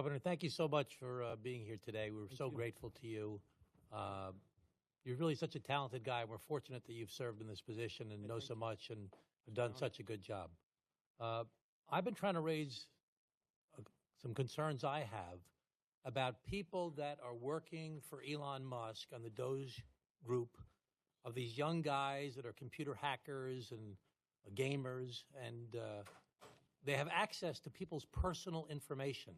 Governor, thank you so much for being here today. We're so you. grateful to you. Uh, you're really such a talented guy. We're fortunate that you've served in this position and know so much and have done such a good job. I've been trying to raise some concerns I have about people that are working for Elon Musk on the Doge group, of these young guys that are computer hackers and gamers, and they have access to people's personal information.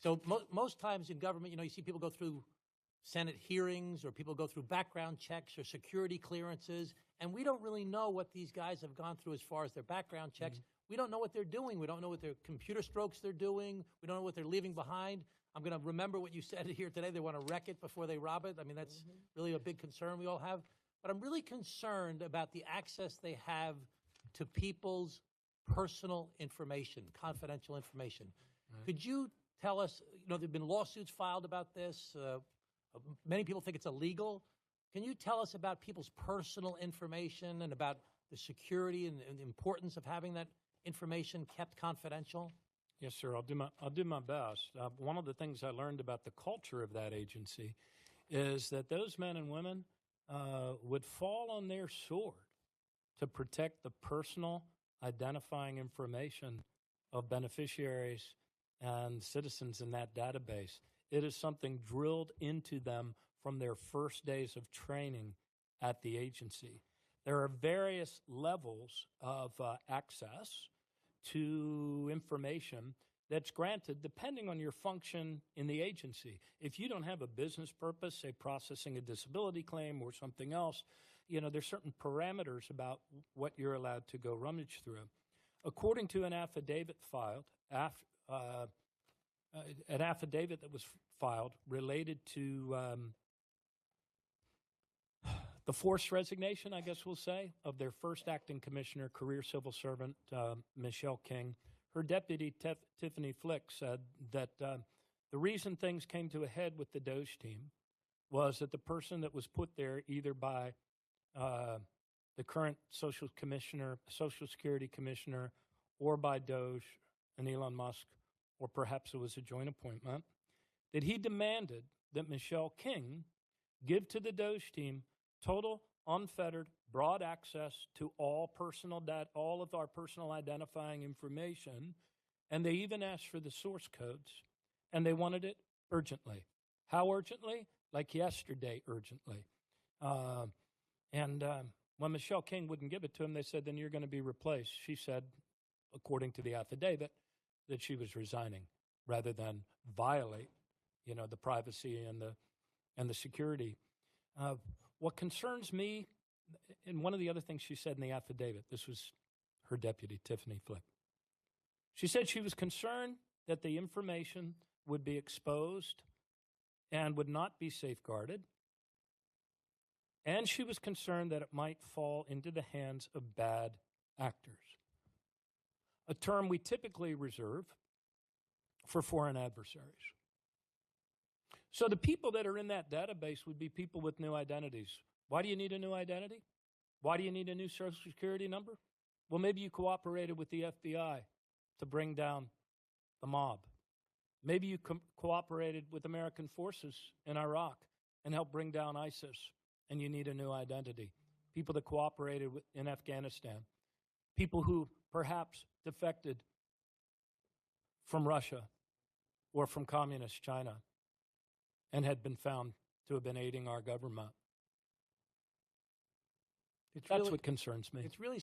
So most times in government, you see people go through Senate hearings, or people go through background checks or security clearances, and we don't really know what these guys have gone through as far as their background checks. We don't know what they're doing. We don't know what their computer strokes they're doing. We don't know what they're leaving behind. I'm going to remember what you said here today. They want to wreck it before they rob it. I mean, that's really a big concern we all have. But I'm really concerned about the access they have to people's personal information, confidential information. Could you tell us, there have been lawsuits filed about this. Many people think it's illegal. Can you tell us about people's personal information and about the security and the importance of having that information kept confidential? Yes, sir. I'll do my best. One of the things I learned about the culture of that agency is that those men and women would fall on their sword to protect the personal identifying information of beneficiaries and citizens in that database. It is something drilled into them from their first days of training at the agency. There are various levels of access to information that's granted depending on your function in the agency. If you don't have a business purpose, say processing a disability claim or something else, there's certain parameters about what you're allowed to go rummage through. According to an affidavit filed, an affidavit that was filed related to the forced resignation, I guess we'll say, of their first acting commissioner, career civil servant, Michelle King. Her deputy, Tiffany Flick, said that the reason things came to a head with the Doge team was that the person that was put there either by the current Social Security Commissioner, or by Doge and Elon Musk, or perhaps it was a joint appointment, that he demanded that Michelle King give to the Doge team total, unfettered, broad access to all of our personal identifying information, and they even asked for the source codes, and they wanted it urgently. How urgently? Like yesterday urgently. When Michelle King wouldn't give it to him, they said, then you're going to be replaced. She said, according to the affidavit, that she was resigning rather than violate, the privacy and the security. What concerns me, and one of the other things she said in the affidavit, this was her deputy, Tiffany Flick. She said she was concerned that the information would be exposed and would not be safeguarded. And she was concerned that it might fall into the hands of bad actors, a term we typically reserve for foreign adversaries. So the people that are in that database would be people with new identities. Why do you need a new identity? Why do you need a new Social Security number? Well, maybe you cooperated with the FBI to bring down the mob. Maybe you cooperated with American forces in Iraq and helped bring down ISIS, and you need a new identity. People that cooperated in Afghanistan. People who perhaps defected from Russia or from communist China and had been found to have been aiding our government. That's what concerns me. It's really